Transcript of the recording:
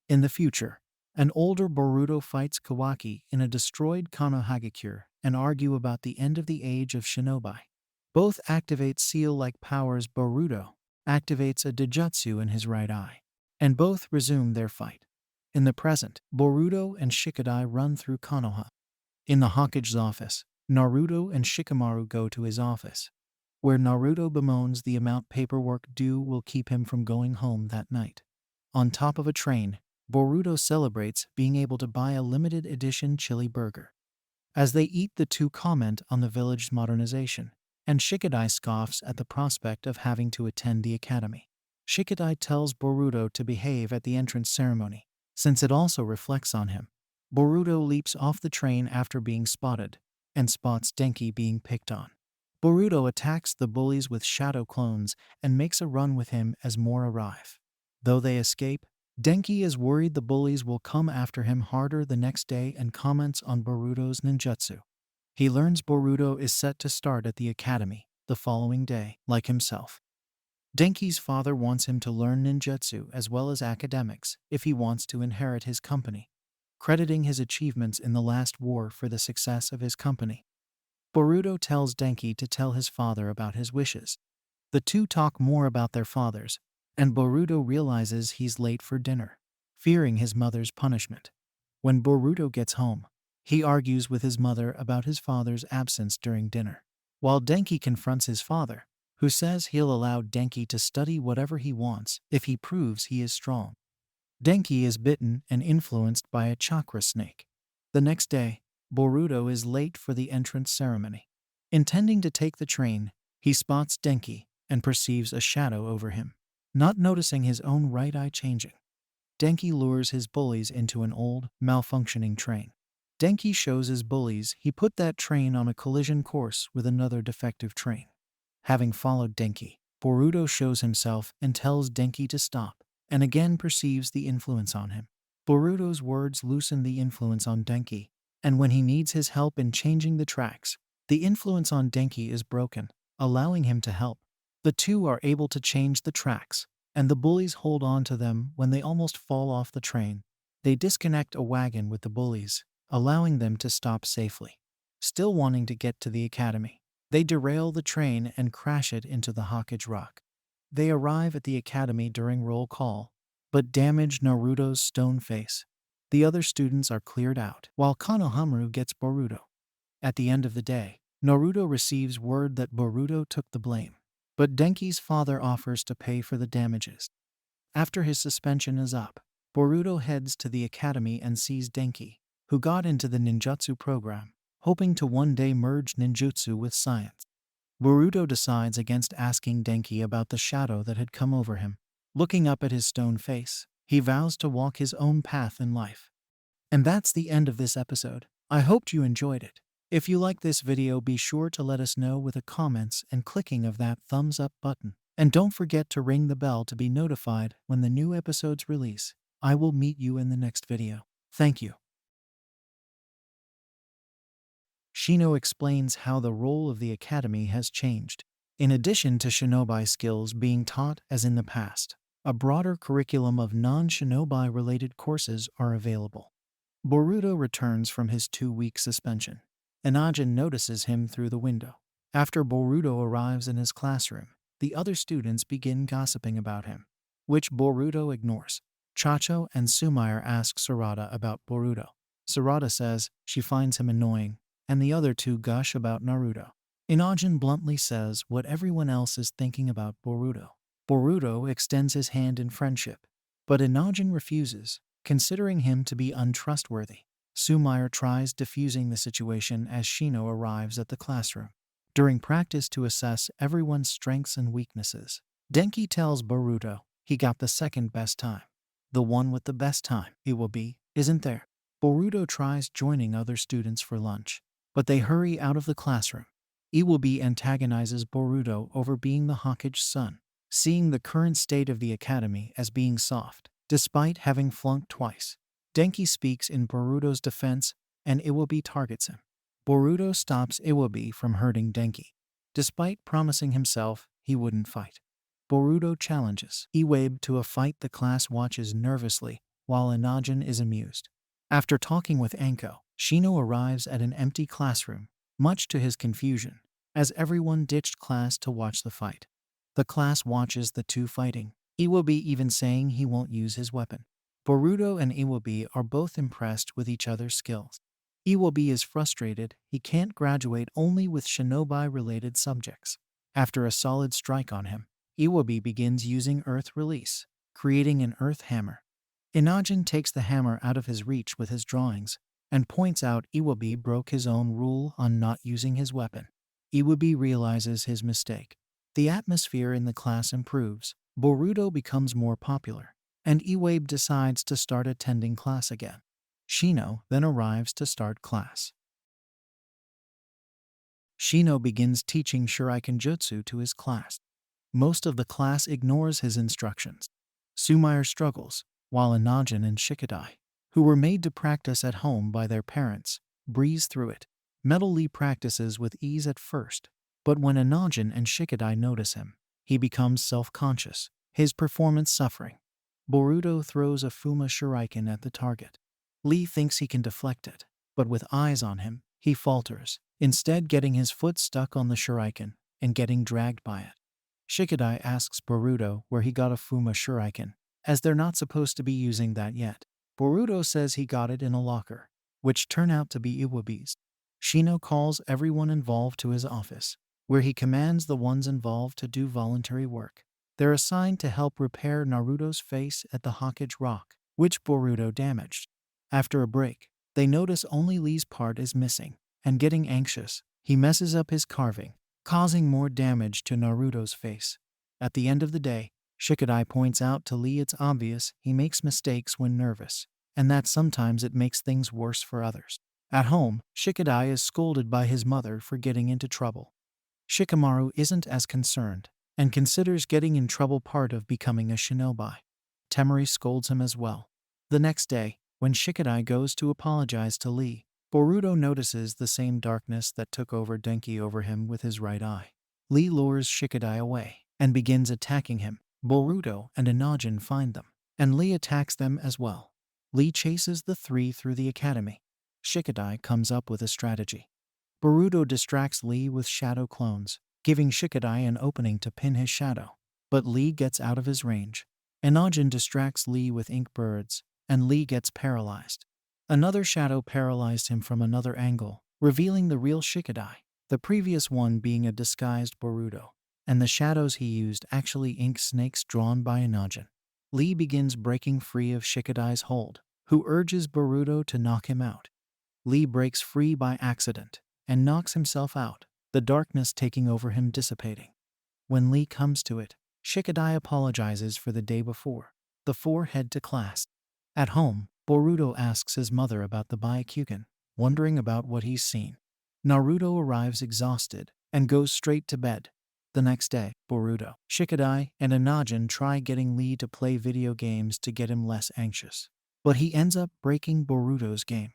In the future, an older Boruto fights Kawaki in a destroyed Konohagakure and argue about the end of the age of shinobi. Both activate seal-like powers. Boruto activates a Dijutsu in his right eye, and both resume their fight. In the present, Boruto and Shikadai run through Konoha. In the Hokage's office, Naruto and Shikamaru go to his office, where Naruto bemoans the amount paperwork due will keep him from going home that night. On top of a train, Boruto celebrates being able to buy a limited edition chili burger. As they eat, the two comment on the village's modernization, and Shikadai scoffs at the prospect of having to attend the academy. Shikadai tells Boruto to behave at the entrance ceremony, since it also reflects on him. Boruto leaps off the train after being spotted, and spots Denki being picked on. Boruto attacks the bullies with shadow clones and makes a run with him as more arrive. Though they escape, Denki is worried the bullies will come after him harder the next day and comments on Boruto's ninjutsu. He learns Boruto is set to start at the academy the following day, like himself. Denki's father wants him to learn ninjutsu as well as academics if he wants to inherit his company, crediting his achievements in the last war for the success of his company. Boruto tells Denki to tell his father about his wishes. The two talk more about their fathers, and Boruto realizes he's late for dinner, fearing his mother's punishment. When Boruto gets home, he argues with his mother about his father's absence during dinner, while Denki confronts his father, who says he'll allow Denki to study whatever he wants if he proves he is strong. Denki is bitten and influenced by a chakra snake. The next day, Boruto is late for the entrance ceremony. Intending to take the train, he spots Denki and perceives a shadow over him, not noticing his own right eye changing. Denki lures his bullies into an old, malfunctioning train. Denki shows his bullies he put that train on a collision course with another defective train. Having followed Denki, Boruto shows himself and tells Denki to stop, and again perceives the influence on him. Boruto's words loosen the influence on Denki, and when he needs his help in changing the tracks, the influence on Denki is broken, allowing him to help. The two are able to change the tracks, and the bullies hold on to them when they almost fall off the train. They disconnect a wagon with the bullies, allowing them to stop safely. Still wanting to get to the academy, they derail the train and crash it into the Hokage Rock. They arrive at the academy during roll call, but damage Naruto's stone face. The other students are cleared out, while Konohamaru gets Boruto. At the end of the day, Naruto receives word that Boruto took the blame, but Denki's father offers to pay for the damages. After his suspension is up, Boruto heads to the academy and sees Denki, who got into the ninjutsu program, hoping to one day merge ninjutsu with science. Boruto decides against asking Denki about the shadow that had come over him. Looking up at his stone face, he vows to walk his own path in life. And that's the end of this episode. I hoped you enjoyed it. If you like this video, be sure to let us know with a comments and clicking of that thumbs up button. And don't forget to ring the bell to be notified when the new episodes release. I will meet you in the next video. Thank you. Shino explains how the role of the academy has changed. In addition to shinobi skills being taught as in the past, a broader curriculum of non-shinobi related courses are available. Boruto returns from his 2-week suspension. Inajin notices him through the window. After Boruto arrives in his classroom, the other students begin gossiping about him, which Boruto ignores. Chacho and Sumair ask Sarada about Boruto. Sarada says she finds him annoying, and the other two gush about Naruto. Inajin bluntly says what everyone else is thinking about Boruto. Boruto extends his hand in friendship, but Inajin refuses, considering him to be untrustworthy. Sumair tries diffusing the situation as Shino arrives at the classroom. During practice to assess everyone's strengths and weaknesses, Denki tells Boruto he got the second best time. The one with the best time, it will be, isn't there? Boruto tries joining other students for lunch, but they hurry out of the classroom. Iwabi antagonizes Boruto over being the Hokage's son, seeing the current state of the academy as being soft, despite having flunked twice. Denki speaks in Boruto's defense, and Iwabi targets him. Boruto stops Iwabi from hurting Denki, despite promising himself he wouldn't fight. Boruto challenges Iwabe to a fight. The class watches nervously while Inajin is amused. After talking with Anko, Shino arrives at an empty classroom, much to his confusion, as everyone ditched class to watch the fight. The class watches the two fighting, Iwabi even saying he won't use his weapon. Boruto and Iwabi are both impressed with each other's skills. Iwabi is frustrated he can't graduate only with shinobi-related subjects. After a solid strike on him, Iwabi begins using Earth Release, creating an Earth Hammer. Inajin takes the hammer out of his reach with his drawings and points out Iwabi broke his own rule on not using his weapon. Iwabi realizes his mistake. The atmosphere in the class improves, Boruto becomes more popular, and Iwabe decides to start attending class again. Shino then arrives to start class. Shino begins teaching Shuriken Jutsu to his class. Most of the class ignores his instructions. Sumair struggles, while Inajin and Shikadai, who were made to practice at home by their parents, breeze through it. Metal Lee practices with ease at first, but when Inajin and Shikadai notice him, he becomes self-conscious, his performance suffering. Boruto throws a Fuma Shuriken at the target. Lee thinks he can deflect it, but with eyes on him, he falters, instead getting his foot stuck on the Shuriken and getting dragged by it. Shikadai asks Boruto where he got a Fuma Shuriken, as they're not supposed to be using that yet. Boruto says he got it in a locker, which turn out to be Iwabi's. Shino calls everyone involved to his office, where he commands the ones involved to do voluntary work. They're assigned to help repair Naruto's face at the Hokage Rock, which Boruto damaged. After a break, they notice only Lee's part is missing, and getting anxious, he messes up his carving, causing more damage to Naruto's face. At the end of the day, Shikadai points out to Lee it's obvious he makes mistakes when nervous, and that sometimes it makes things worse for others. At home, Shikadai is scolded by his mother for getting into trouble. Shikamaru isn't as concerned, and considers getting in trouble part of becoming a shinobi. Temari scolds him as well. The next day, when Shikadai goes to apologize to Lee, Boruto notices the same darkness that took over Denki over him with his right eye. Lee lures Shikadai away and begins attacking him. Boruto and Inajin find them, and Lee attacks them as well. Lee chases the three through the academy. Shikadai comes up with a strategy. Boruto distracts Lee with shadow clones, giving Shikadai an opening to pin his shadow, but Lee gets out of his range. Inajin distracts Lee with ink birds, and Lee gets paralyzed. Another shadow paralyzed him from another angle, revealing the real Shikadai, the previous one being a disguised Boruto, and the shadows he used actually ink snakes drawn by Inajin. Lee begins breaking free of Shikadai's hold, who urges Boruto to knock him out. Lee breaks free by accident and knocks himself out, the darkness taking over him dissipating. When Lee comes to it, Shikadai apologizes for the day before. The four head to class. At home, Boruto asks his mother about the Byakugan, wondering about what he's seen. Naruto arrives exhausted and goes straight to bed. The next day, Boruto, Shikadai, and Inajin try getting Lee to play video games to get him less anxious. But he ends up breaking Boruto's game.